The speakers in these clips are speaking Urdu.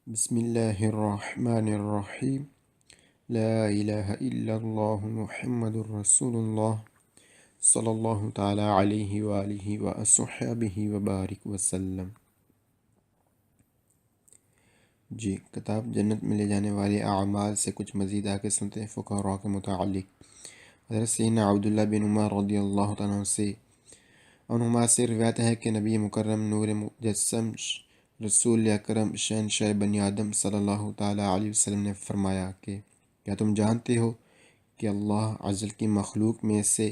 بسم اللہ الرحمن الرحیم لا الہ الا اللہ محمد الرسول اللہ صلی اللہ تعالی علیہ وآلہ وصحبہ وبارک وسلم۔ کتاب جنت میں لے جانے والے اعمال سے کچھ مزید آگے سنتے ہیں فقراء کے متعلق۔ حضرت سیدنا عبداللہ بن عمر رضی اللہ تعالیٰ عنہما سے روایت ہے کہ نبی مکرم نور مجسم رسول اکرم شہنشاہ بنی آدم صلی اللہ تعالیٰ علیہ وسلم نے فرمایا کہ کیا تم جانتے ہو کہ اللہ عز و جل کی مخلوق میں سے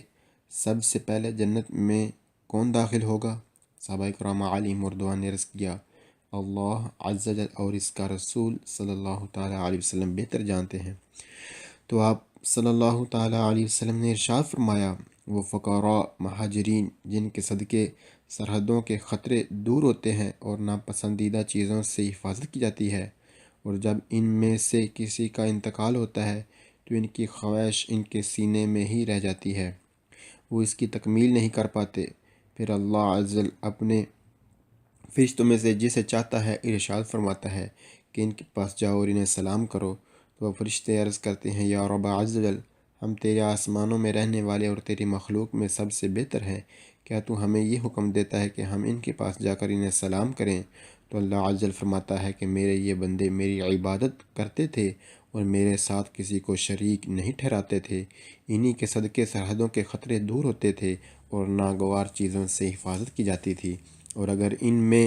سب سے پہلے جنت میں کون داخل ہوگا؟ صحابہ کرام علیہم رضوان نے عرض کیا اللہ عز و جل اور اس کا رسول صلی اللہ تعالیٰ علیہ وسلم بہتر جانتے ہیں۔ تو آپ صلی اللہ تعالیٰ علیہ وسلم نے ارشاد فرمایا وہ فقراء مہاجرین جن کے صدقے سرحدوں کے خطرے دور ہوتے ہیں اور ناپسندیدہ چیزوں سے حفاظت کی جاتی ہے، اور جب ان میں سے کسی کا انتقال ہوتا ہے تو ان کی خواہش ان کے سینے میں ہی رہ جاتی ہے، وہ اس کی تکمیل نہیں کر پاتے، پھر اللہ عز و جل اپنے فرشتوں میں سے جسے چاہتا ہے ارشاد فرماتا ہے کہ ان کے پاس جاؤ اور انہیں سلام کرو، تو وہ فرشتے عرض کرتے ہیں یا رب عز و جل، ہم تیرے آسمانوں میں رہنے والے اور تیری مخلوق میں سب سے بہتر ہیں، کیا تو ہمیں یہ حکم دیتا ہے کہ ہم ان کے پاس جا کر انہیں سلام کریں؟ تو اللہ عز و جل فرماتا ہے کہ میرے یہ بندے میری عبادت کرتے تھے اور میرے ساتھ کسی کو شریک نہیں ٹھہراتے تھے، انہی کے صدقے سرحدوں کے خطرے دور ہوتے تھے اور ناگوار چیزوں سے حفاظت کی جاتی تھی، اور اگر ان میں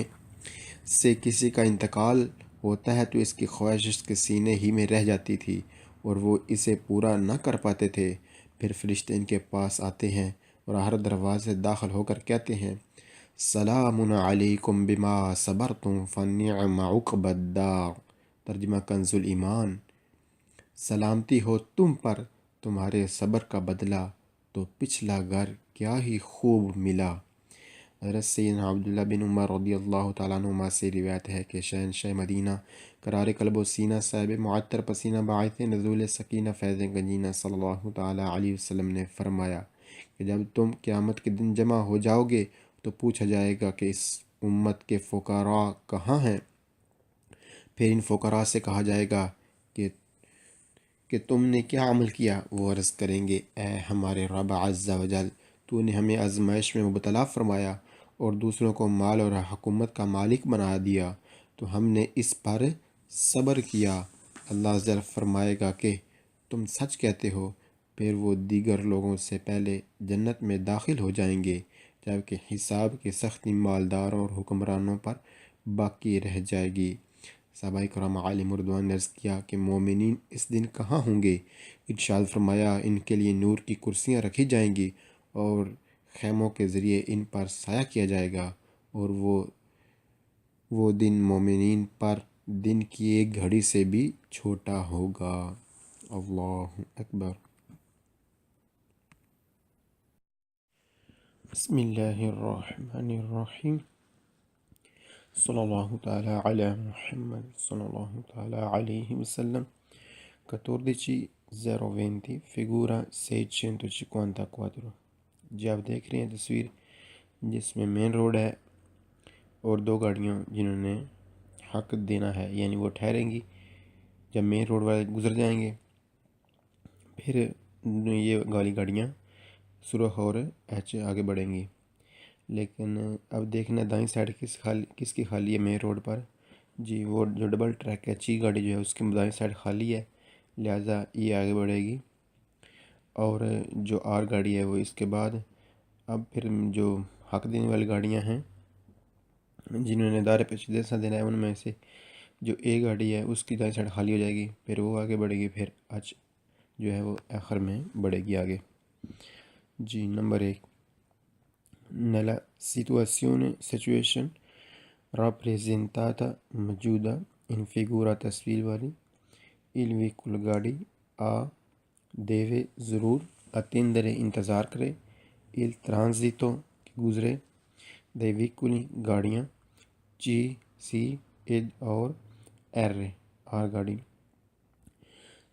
سے کسی کا انتقال ہوتا ہے تو اس کی خواہش اس کے سینے ہی میں رہ جاتی تھی اور وہ اسے پورا نہ کر پاتے تھے، پھر فرشتے ان کے پاس آتے ہیں اور ہر دروازے داخل ہو کر کہتے ہیں سلام علیکم بما صبرتم فنعم عقبی الدار۔ ترجمہ کنز ایمان، سلامتی ہو تم پر تمہارے صبر کا بدلہ، تو پچھلا گھر کیا ہی خوب ملا۔ حضرت سیدنا عبداللہ بن عمر رضی اللہ تعالیٰ عنہما سے روایت ہے کہ شہنشاہ مدینہ قرار قلب و سینہ صاحب معطر پسینہ باعث نزول سکینہ فیض گنجینہ صلی اللہ تعالیٰ علیہ وسلم نے فرمایا کہ جب تم قیامت کے دن جمع ہو جاؤ گے تو پوچھا جائے گا کہ اس امت کے فقراء کہاں ہیں؟ پھر ان فقراء سے کہا جائے گا کہ تم نے کیا عمل کیا؟ وہ عرض کریں گے اے ہمارے رب عز و جل، تو نے ہمیں آزمائش میں مبتلا فرمایا اور دوسروں کو مال اور حکومت کا مالک بنا دیا تو ہم نے اس پر صبر کیا۔ اللہ عز و جل فرمائے گا کہ تم سچ کہتے ہو، پھر وہ دیگر لوگوں سے پہلے جنت میں داخل ہو جائیں گے، جبکہ حساب کی سختی مالداروں اور حکمرانوں پر باقی رہ جائے گی۔ صحابہ کرام علیہم رضوان نے عرض کیا کہ مومنین اس دن کہاں ہوں گے؟ ارشاد فرمایا ان کے لیے نور کی کرسیاں رکھی جائیں گی اور خیموں کے ذریعے ان پر سایہ کیا جائے گا، اور وہ دن مومنین پر دن کی ایک گھڑی سے بھی چھوٹا ہوگا۔ اللہ اکبر۔ بسم اللہ الرحمن الرحیم صلی اللہ تعالیٰ علی محمد صلی اللہ تعالیٰ علیہ وسلم۔ 14:020 figura 654۔ جی آپ دیکھ رہے ہیں تصویر جس میں مین روڈ ہے اور دو گاڑیاں جنہوں نے حق دینا ہے، یعنی وہ ٹھہریں گی جب مین روڈ والے گزر جائیں گے، پھر یہ گاڑیاں سرخ اور ایچ آگے بڑھیں گی۔ لیکن اب دیکھنا دائیں سائڈ کس کی خالی ہے مین روڈ پر؟ جی وہ جو ڈبل ٹریک ایچ گاڑی جو ہے اس کی دائیں سائڈ خالی ہے، لہٰذا یہ آگے بڑھے گی، اور جو آر گاڑی ہے وہ اس کے بعد۔ اب پھر جو حق دینے والی گاڑیاں ہیں جنہوں نے دائرے پیچیدہ دینا ہے، ان میں سے جو اے گاڑی ہے اس کی دائیں سائڈ خالی ہو جائے گی، پھر وہ آگے بڑھے گی، پھر ایچ جو ہے وہ آخر میں بڑھے گی آگے۔ جی نمبر 1، nella situation rappresentata موجودہ in figura تصویر والی il veicolo گاڑی deve ضرور attendere انتظار کرے il transito کہ گزرے dei veicoli گاڑیاں C ed اور R گاڑی۔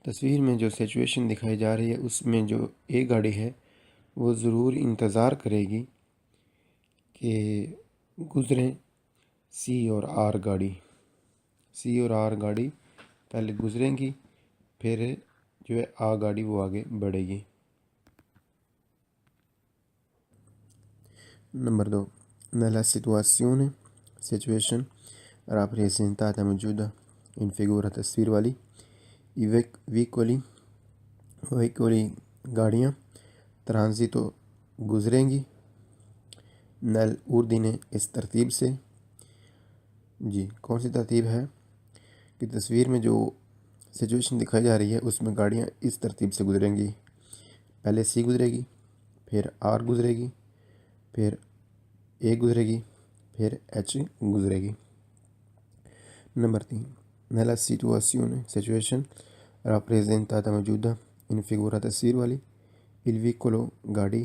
تصویر میں جو سچویشن دکھائی جا رہی ہے اس میں جو اے گاڑی ہے وہ ضرور انتظار کرے گی کہ گزریں سی اور آر گاڑی۔ سی اور آر گاڑی پہلے گزریں گی، پھر جو ہے آ گاڑی وہ آگے بڑھے گی۔ Number 2، nella situazione situation rappresentata موجودہ ان فگورا تصویر والی i veicoli گاڑیاں ترانزیتو گزریں گی nel ordine اس ترتیب سے۔ جی کون سی ترتیب ہے کہ تصویر میں جو سچویشن دکھائی جا رہی ہے اس میں گاڑیاں اس ترتیب سے گزریں گی، پہلے سی گزرے گی، پھر آر گزرے گی، پھر اے گزرے گی، پھر ایچ گزرے گی۔ Number 3، nella situazione situation rappresentata موجودہ ان فگورا تصویر والی il veicolo گاڑی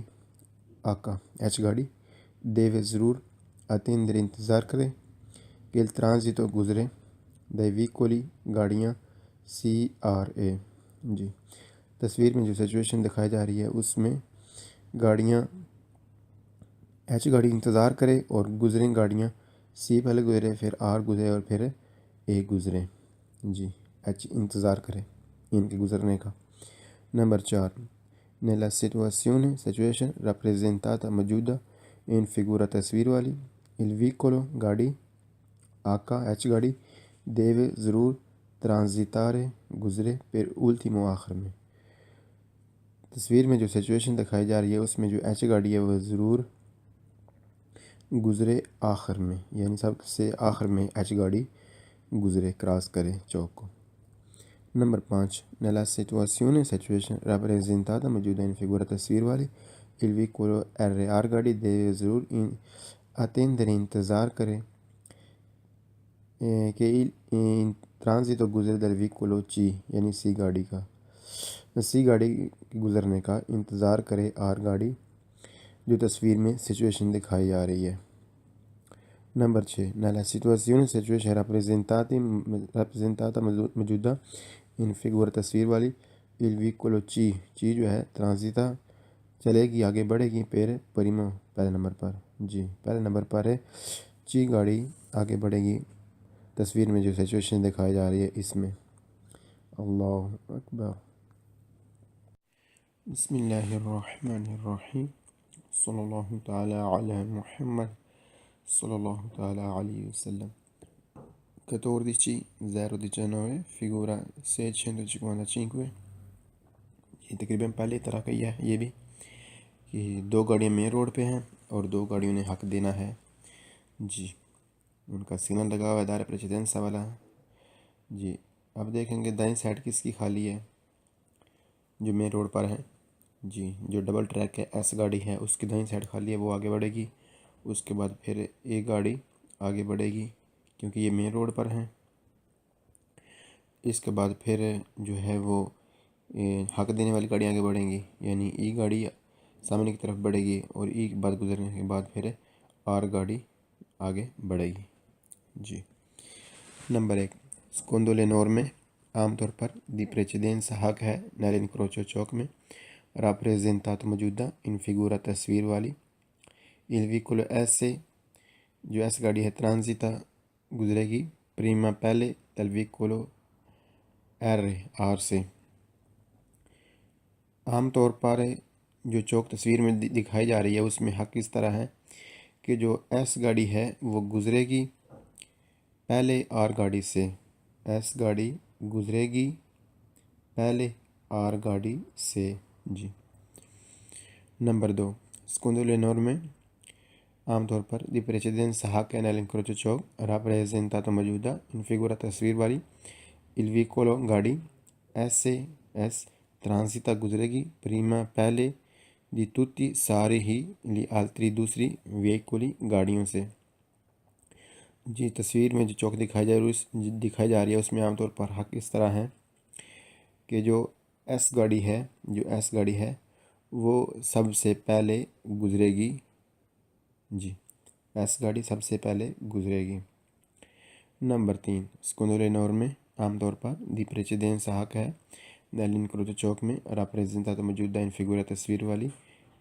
آکا ایچ گاڑی deve ضرور attendere انتظار کرے کہ il transito گزرے dai veicoli گاڑیاں سی آر اے۔ جی تصویر میں جو سچویشن دکھائی جا رہی ہے اس میں گاڑیاں ایچ گاڑی انتظار کرے اور گزریں گاڑیاں سی پہلے گزرے، پھر آر گزرے اور پھر اے گزرے۔ جی ایچ انتظار کرے ان کے گزرنے کا۔ Number 4، nella situazione situation rappresentata موجودہ ان فگورا تصویر والی il veicolo گاڑی آکا ایچ گاڑی deve ضرور transitare گزرے per ultimo آخر میں۔ تصویر میں جو سچویشن دکھائی جا رہی ہے اس میں جو ایچ گاڑی ہے وہ ضرور گزرے آخر میں، یعنی سب سے آخر میں ایچ گاڑی گزرے، کراس کرے چوک کو۔ Number 5، nella situazione situation rappresentata موجودہ ان فگورا تصویر والی il veicolo آر گاڑی deve ضرور attendere انتظار کرے کہ ٹرانزیتو گزرے dal veicolo C یعنی سی گاڑی کے گزرنے کا انتظار کرے آر گاڑی جو تصویر میں سچویشن دکھائی جا رہی ہے۔ Number 6، nella situazione situation rappresentata موجودہ ان فگورا تصویر والی il veicolo C جو ہے ٹرانزیتا چلے گی، آگے بڑھے گی، پھر پریمو پہلے نمبر پر، جی پہلے نمبر پر ہے چی گاڑی آگے بڑھے گی تصویر میں جو سچویشن دکھائی جا رہی ہے اس میں۔ اللہ اکبر۔ بسم اللہ الرحمن الرحیم، صلی اللہ تعالی علی محمد صلی اللہ تعالی علیہ وسلم۔ 14/019 figura 655۔ یہ تقریباً پہلے طرح کا ہی ہے یہ بھی، کہ دو گاڑیاں مین روڈ پہ ہیں اور دو گاڑیوں نے حق دینا ہے۔ جی ان کا سگنل لگا ہوا ہے دائرہ پریچیدنسا والا۔ جی اب دیکھیں گے دائیں سائڈ کس کی خالی ہے جو مین روڈ پر ہے۔ جی جو ڈبل ٹریک ہے ایس گاڑی ہے اس کی دائیں سائڈ خالی ہے، وہ آگے بڑھے گی، اس کے بعد پھر ایک گاڑی آگے بڑھے گی کیونکہ یہ مین روڈ پر ہیں۔ اس کے بعد پھر جو ہے وہ حق دینے والی گاڑی آگے بڑھیں گی، یعنی ای گاڑی سامنے کی طرف بڑھے گی اور ای کے بعد گزرنے کے بعد پھر آر گاڑی آگے بڑھے گی۔ جی نمبر 1، سکوندو لے نورمے عام طور پر دی پریچیدنسا حق ہے nell'incrocio چوک میں، rappresentato موجودہ ان فگورا تصویر والی il veicolo S جو ایس گاڑی ہے ٹرانزیتا گزرے گی پریما پہلے dal veicolo آر سے۔ عام طور پر جو چوک تصویر میں دکھائی جا رہی ہے اس میں حق اس طرح ہے کہ جو ایس گاڑی ہے وہ گزرے گی پہلے آر گاڑی سے، ایس گاڑی گزرے گی پہلے آر گاڑی سے۔ جی نمبر 2، سکوندو لے نورمے عام طور پر دی پریچیدنسا حق ہے nell'incrocio چوک rappresentato موجودہ ان فگورا تصویر والی il veicolo گاڑی ایس ٹرانزیتا گزرے گی پریما پہلے دی tutti سارے ہی لی altri دوسری veicoli گاڑیوں سے۔ جی تصویر میں جو چوک دکھائی جا رہی ہے اس میں عام طور پر حق اس طرح ہے کہ جو ایس گاڑی ہے وہ سب سے پہلے گزرے گی۔ جی ایس گاڑی سب سے پہلے گزرے گی۔ نمبر 3، سکوندو لے نورمے عام طور پر دی پریچیدنسا حق ہے nell'incrocio چوک میں rappresentato موجودہ ان فگورا تصویر والی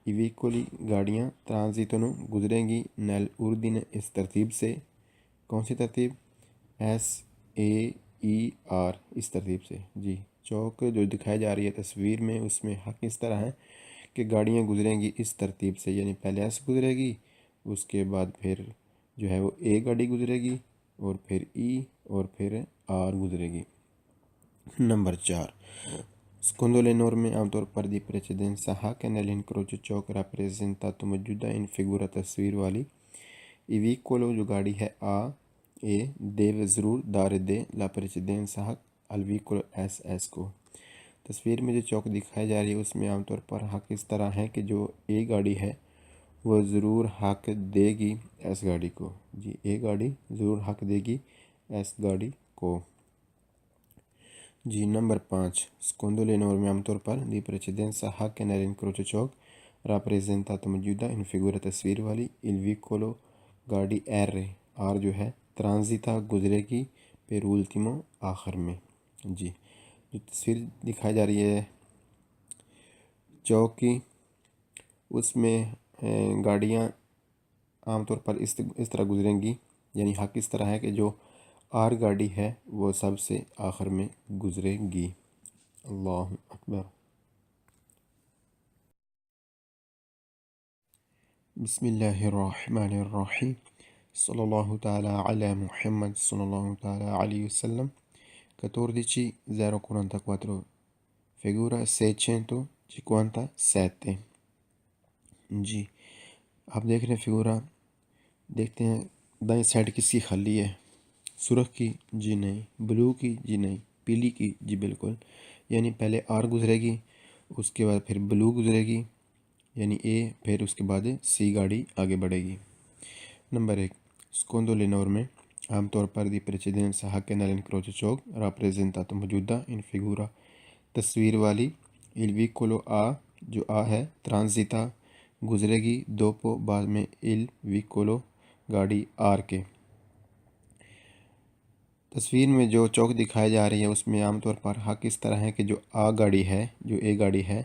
i veicoli گاڑیاں ٹرانزیتونو گزریں گی nell'ordine اس ترتیب سے۔ کون سی ترتیب؟ ایس اے ای آر اس ترتیب سے۔ جی چوک جو دکھائی جا رہی ہے تصویر میں اس میں حق اس طرح ہے کہ گاڑیاں گزریں گی اس ترتیب سے، یعنی پہلے ایس گزرے گی، اس کے بعد پھر جو ہے وہ اے گاڑی گزرے گی، اور پھر ای، اور پھر آر گزرے گی۔ نمبر 4، secondo le norme عام طور پر دی precedenza H che nell'incrocio ciò che rappresentato موجودہ ان فگورہ تصویر والی il veicolo جو گاڑی ہے آ اے deve ضرور دار دے la precedenza H al veicolo S S کو۔ تصویر میں جو چوک دکھائی جا رہی ہے اس میں عام طور پر حق اس طرح ہے کہ جو اے گاڑی ہے وہ ضرور حق دے گی ایس گاڑی کو۔ جی اے گاڑی ضرور حق دے گی ایس گاڑی کو۔ جی نمبر 5، secondo le norme عام طور پر دی precedenza H che nell'incrocio ciò rappresentato موجودہ ان فگورہ تصویر والی il veicolo گاڑی آر جو ہے ترانزیتا گزرے گی per ultimo آخر میں۔ جی جو تصویر دکھائی جا رہی ہے چوک کی اس میں گاڑیاں عام طور پر اس طرح گزریں گی، یعنی حق اس طرح ہے کہ جو آر گاڑی ہے وہ سب سے آخر میں گزرے گی۔ اللہ اکبر۔ بسم اللہ الرحمن الرحیم، صلی اللہ تعالی علی محمد صلی اللہ تعالی علیہ وسلم۔ 14:044 figura 657۔ جی آپ دیکھ رہے ہیں فگورہ، دیکھتے ہیں دائیں سائڈ کس کی خالی ہے؟ سرخ کی؟ جی نہیں۔ بلو کی؟ جی نہیں۔ پیلی کی؟ جی بالکل، یعنی پہلے آر گزرے گی، اس کے بعد پھر بلو گزرے گی یعنی اے، پھر اس کے بعد سی گاڑی آگے بڑھے گی۔ نمبر 1، secondo le norme عام طور پر دی precedenza H che nell'incrocio ciò rappresentato موجودہ ان فگورہ تصویر والی il veicolo آ جو آ ہے ترانزیتا گزرے گی دوپو بعد میں il veicolo گاڑی آر کے۔ تصویر میں جو چوک دکھائی جا رہی ہے اس میں عام طور پر حق اس طرح ہے کہ جو آ گاڑی ہے، جو اے گاڑی ہے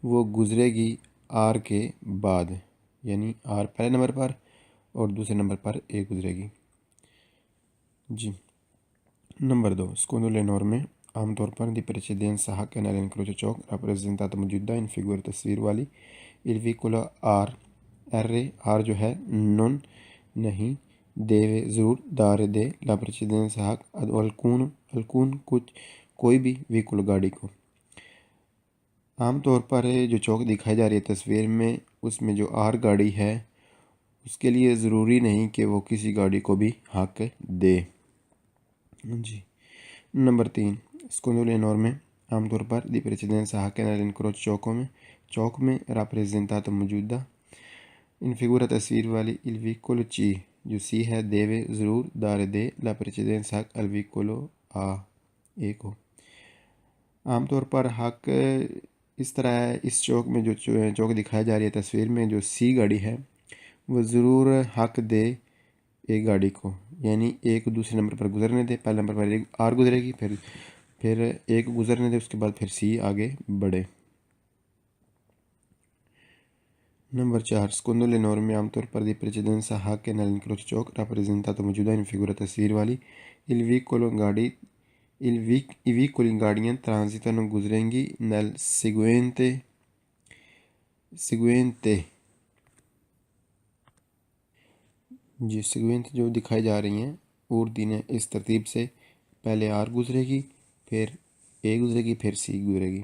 وہ گزرے گی آر کے بعد، یعنی آر پہلے نمبر پر اور دوسرے نمبر پر اے گزرے گی۔ جی نمبر 2، secondo le norme عام طور پر دی precedenza H che nell'incrocio ciò rappresentato موجودہ ان فگور تصویر والی il veicolo آر جو ہے نون نہیں، دیوے ضرور دار دے la precedenza H الکون کچھ کوئی بھی ویکول گاڑی کو۔ عام طور پر جو چوک دکھائی جا رہی ہے تصویر میں اس میں جو آر گاڑی ہے اس کے لیے ضروری نہیں کہ وہ کسی گاڑی کو بھی حق دے۔ جی نمبر 3، secondo le norme عام طور پر دی precedenza H che nell'incrocio چوک میں rappresentato موجودہ ان فگورہ تصویر والی il veicolo C جو سی ہے دیوے ضرور دار دے la precedenza H al veicolo اے کو۔ عام طور پر حق اس طرح ہے، اس چوک میں جو چوک دکھائی جا رہی ہے تصویر میں جو سی گاڑی ہے وہ ضرور حق دے اے گاڑی کو، یعنی اے کو دوسرے نمبر پر گزرنے دے، پہلے نمبر پر آر گزرے گی، پھر اے کو گزرنے دے، اس کے بعد پھر سی آگے بڑھے۔ نمبر 4، secondo le norme عام طور پر دی precedenza H che nell'incrocio ciò rappresentato موجودہ ان فگورہ تصویر والی il veicolo i veicoli گاڑیاں transitano گزریں گی nel seguente جی سیگوینٹ جو دکھائی جا رہی ہیں اردین اس ترتیب سے، پہلے آر گزرے گی، پھر اے گزرے گی، پھر سی گزرے گی۔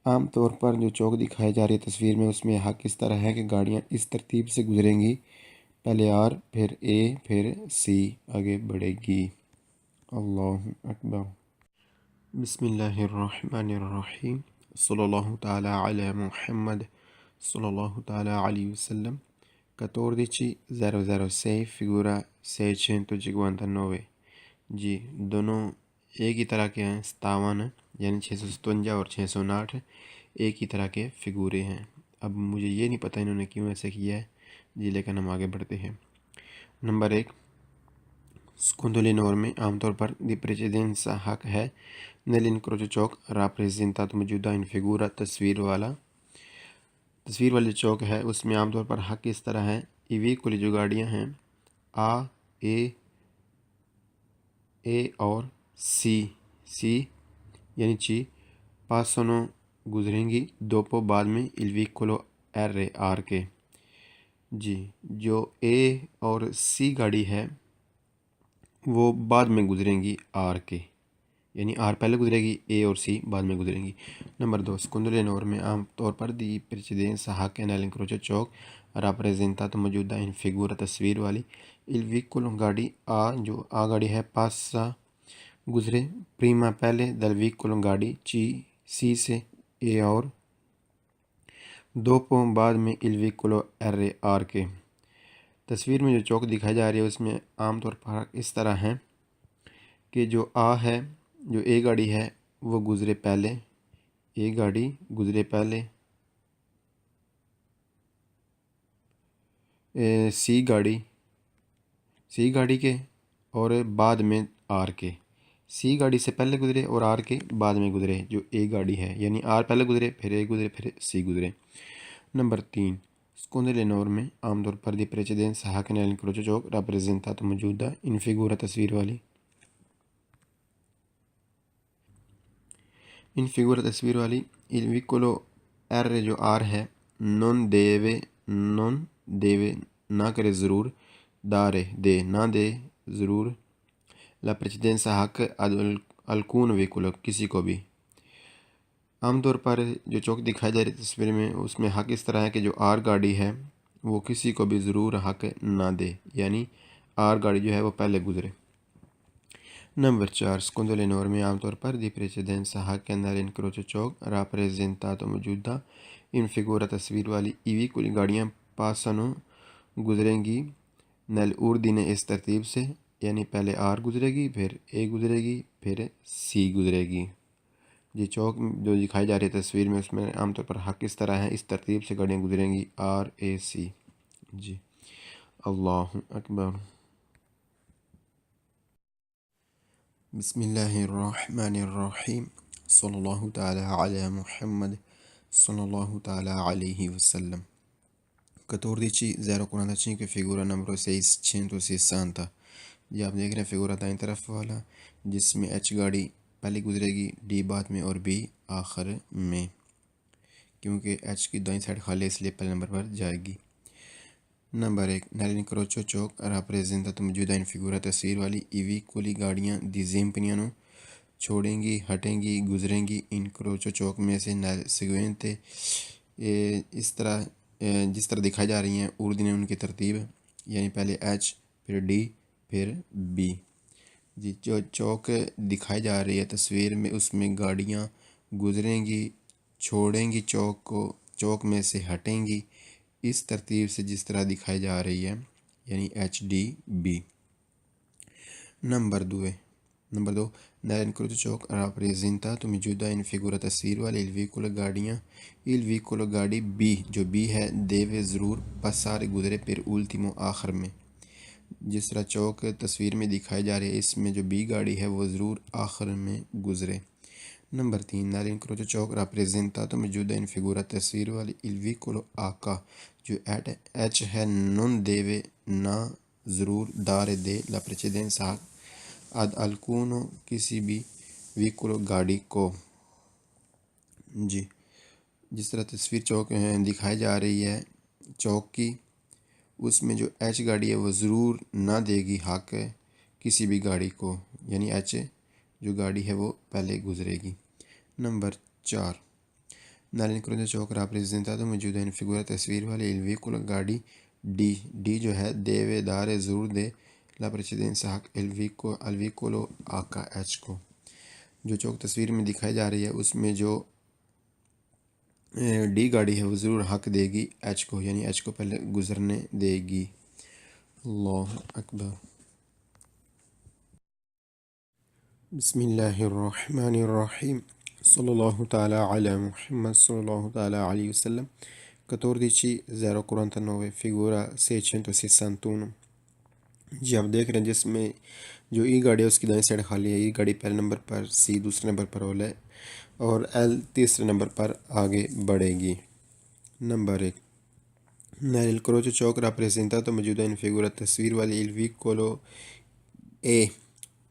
عام طور پر جو چوک دکھائی جا رہی ہے تصویر میں اس میں حق اس طرح ہے کہ گاڑیاں اس ترتیب سے گزریں گی، پہلے آر پھر اے پھر سی آگے بڑھے گی۔ اللہ اکبر۔ بسم اللہ الرحمن الرحیم، صلی اللہ تعالی علی محمد صلی اللہ تعالی علیہ وسلم۔ 14:006 figura 659۔ جی دونوں ایک ہی طرح کے ہیں، 57 یعنی 657 اور 659 ایک ہی طرح کے فگورے ہیں۔ اب مجھے یہ نہیں پتہ انہوں نے کیوں ایسے کیا ہے، جی لیکن ہم آگے بڑھتے ہیں۔ نمبر 1، secondo le norme عام طور پر دی precedenza حق ہے nell'incrocio ciò rappresentato موجودہ ان فگورہ تصویر والی چوک ہے اس میں عام طور پر حق اس طرح ہے i veicoli جو گاڑیاں ہیں آ اے اور سی یعنی چی پاسنو گزریں گی دوپو بعد میں il vicolo آر کے. جی جو اے اور سی گاڑی ہے وہ بعد میں گزریں گی آر کے، یعنی آر پہلے گزرے گی، اے اور سی بعد میں گزریں گی. نمبر 2 سکندر نور میں عام طور پر دی پریسیڈنس حق نell'incrocio چوک راپریزنٹاto موجودہ ان فگورا تصویر والی il vicolo گاڑی جو گاڑی ہے پاسا گزرے پریما پہلے del vicolo گاڑی سی سے اے اور دوپو بعد میں il vicolo آر کے. تصویر میں جو چوک دکھائی جا رہی ہے اس میں عام طور پر اس طرح ہیں کہ جو ہے جو اے گاڑی ہے وہ گزرے پہلے، اے گاڑی گزرے پہلے، سی گاڑی کے اور بعد میں آر کے. سی گاڑی سے پہلے گزرے اور آر کے بعد میں گزرے جو اے گاڑی ہے، یعنی آر پہلے گزرے پھر اے گزرے پھر سی گزرے. نمبر 3 سکندر نور میں عام طور پر دی پریسیڈنس حق nell'incrocio چوک راپریزنٹاto موجودہ ان فگورا تصویر والی il vicolo جو آر ہے non deve نہ کرے ضرور دے نہ دے ضرور la precedenza حق alcun vicolo کسی کو بھی. عام طور پر جو چوک دکھائی جا رہی تصویر میں اس میں حق اس طرح ہے کہ جو آر گاڑی ہے وہ کسی کو بھی ضرور حق نہ دے، یعنی آر گاڑی جو ہے وہ پہلے گزرے. نمبر 4 سکندر نور میں عام طور پر دی پریسیڈنس حق nell'incrocio چوک راپریزنٹاto موجودہ ان فگورا تصویر والی ای ویکولی گاڑیاں پاسنو گزریں گی nell'ordine اس ترتیب سے، یعنی پہلے آر گزرے گی پھر اے گزرے گی پھر سی گزرے گی. جی چوک جو دکھائی جا رہی ہے تصویر میں اس میں عام طور پر حق اس طرح ہے، اس ترتیب سے گاڑیاں گزریں گی آر اے سی. جی اللہ اکبر. بسم اللہ الرحمن الرحیم صلی اللہ تعالی علی محمد صلی اللہ تعالی علیہ وسلم. 14:045 figura numero 660. جی آپ دیکھ رہے ہیں فگورا دائیں طرف والا جس میں ایچ گاڑی پہلے گزرے گی، ڈی بعد میں اور بی آخر میں، کیونکہ ایچ کی دائیں سائڈ خالی اس لیے پہلے نمبر پر جائے گی. نمبر 1 nell'incrocio چوک راپریزنٹاto موجودہ ان فگورا تصویر والی ای ویکولی گاڑیاں دی زیمپنیانو چھوڑیں گی، ہٹیں گی، گزریں گی انکروچو چوک میں سے nel seguente اس طرح جس طرح دکھائی جا رہی ہیں اردن ان کی ترتیب، یعنی پہلے ایچ پھر ڈی پھر بی. جی جو چوک دکھائی جا رہی ہے تصویر میں اس میں گاڑیاں گزریں گی، چھوڑیں گی چوک کو، چوک میں سے ہٹیں گی اس ترتیب سے جس طرح دکھائی جا رہی ہے، یعنی H D B. Number 2 nell'incrocio چوک راپریزنٹاto موجودہ ان فگورا تصویر والے il vicolo گاڑی بی جو بی ہے دیوے ضرور پاسارے گزرے پھر ultimo آخر میں، جس طرح چوک تصویر میں دکھائی جا رہی ہے اس میں جو بی گاڑی ہے وہ ضرور آخر میں گزرے. نمبر 3 nell'incrocio چوک راپریزنٹاto موجودہ ان فگورا تصویر والی il vicolo آقا جو ایچ ہے non deve نہ ضرور دارے دے la precedenza ad alcuno کسی بھی ویکولو گاڑی کو. جی جس طرح تصویر چوک دکھائی جا رہی ہے چوک کی، اس میں جو ایچ گاڑی ہے وہ ضرور نہ دے گی حق کسی بھی گاڑی کو، یعنی ایچ جو گاڑی ہے وہ پہلے گزرے گی. نمبر 4 nell'incrocio چوک راپریزنٹاto موجودہ ان فگورا تصویر والے il vicolo گاڑی ڈی جو ہے دیوے دارے ضرور دے la precedenza حق al vicolo آقا ایچ کو. جو چوک تصویر میں دکھائی جا رہی ہے اس میں جو ڈی گاڑی ہے وہ ضرور حق دے گی ایچ کو، یعنی ایچ کو پہلے گزرنے دے گی. اللہ اکبر. بسم اللہ الرحمن الرحیم صلی اللہ تعالی علی محمد صلی اللہ تعالی علیہ وسلم. 14:049 figura 661. جی آپ دیکھ رہے ہیں جس میں جو ای گاڑی ہے اس کی دائیں سائڈ خالی ہے، ای گاڑی پہلے نمبر پر، سی دوسرے نمبر پر ہے اور ایل تیسرے نمبر پر آگے بڑھے گی. نمبر 1 nell'incrocio چوک راپریزنٹاto موجودہ ان فگورا تصویر والی il vicolo اے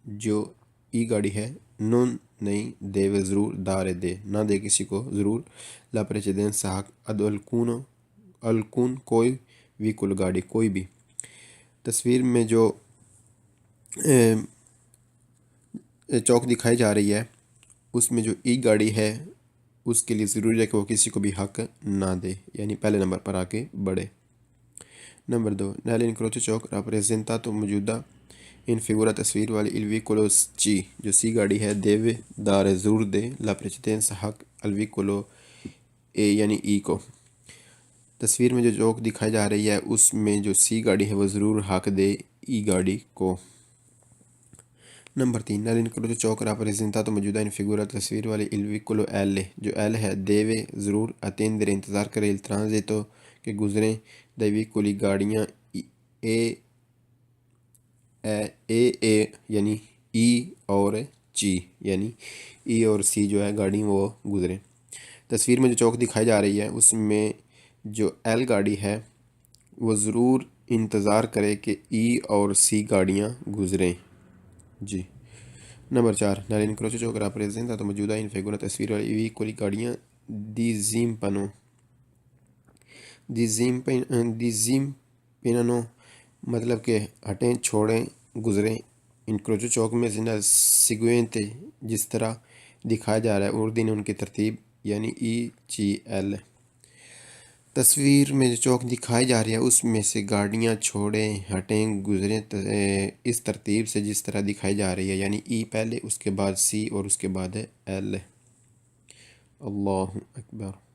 جو ای گاڑی ہے نون نہیں دیوے ضرور دار دے نہ دے کسی کو ضرور لا پریچیدین ساک اد الکون کوئی وی کل گاڑی کوئی بھی۔ تصویر میں جو چوک دکھائی جا رہی ہے اس میں جو ای گاڑی ہے اس کے لیے ضروری ہے کہ وہ کسی کو بھی حق نہ دے، یعنی پہلے نمبر پر آ کے بڑھے۔ نمبر 2 نیل انکروچو چوک راپریزنتا تو موجودہ ان فگورا تصویر والی الوی چی جو سی گاڑی ہے دیوے دار ضرور دے لا پریچیدینس حق الوی کولو اے یعنی ای کو۔ تصویر میں جو چوک دکھائی جا رہی ہے اس میں جو سی گاڑی ہے وہ ضرور حق دے ای گاڑی کو۔ نمبر 3 نیل انکروچو چوک راپریزنتا تو موجودہ ان فگورا تصویر والی الوی کولو ایل جو ایل ہے دیوے ضرور اتیندر انتظار کرے il transito کہ گزریں دیوی کلی گاڑیاں اے یعنی ای اور چی یعنی ای اور سی جو ہے گاڑی وہ گزریں۔ تصویر میں جو چوک دکھائی جا رہی ہے اس میں جو ایل گاڑی ہے وہ ضرور انتظار کرے کہ ای اور سی گاڑیاں گزریں جی۔ نمبر 4 نیل انکروچو چوک راپریزنتا تو موجودہ ان فگورا تصویر والی ای کلی گاڑیاں دی زیمپینانو مطلب کہ ہٹیں چھوڑیں گزریں انکروچو چوک میں زندہ سیگوینتے جس طرح دکھایا جا رہا ہے اردین ان کی ترتیب یعنی ای چی ایل۔ تصویر میں جو چوک دکھائی جا رہی ہے اس میں سے گاڑیاں چھوڑیں ہٹیں گزریں اس ترتیب سے جس طرح دکھائی جا رہی ہے یعنی ای پہلے اس کے بعد سی اور اس کے بعد ایل۔ اللہ اکبر۔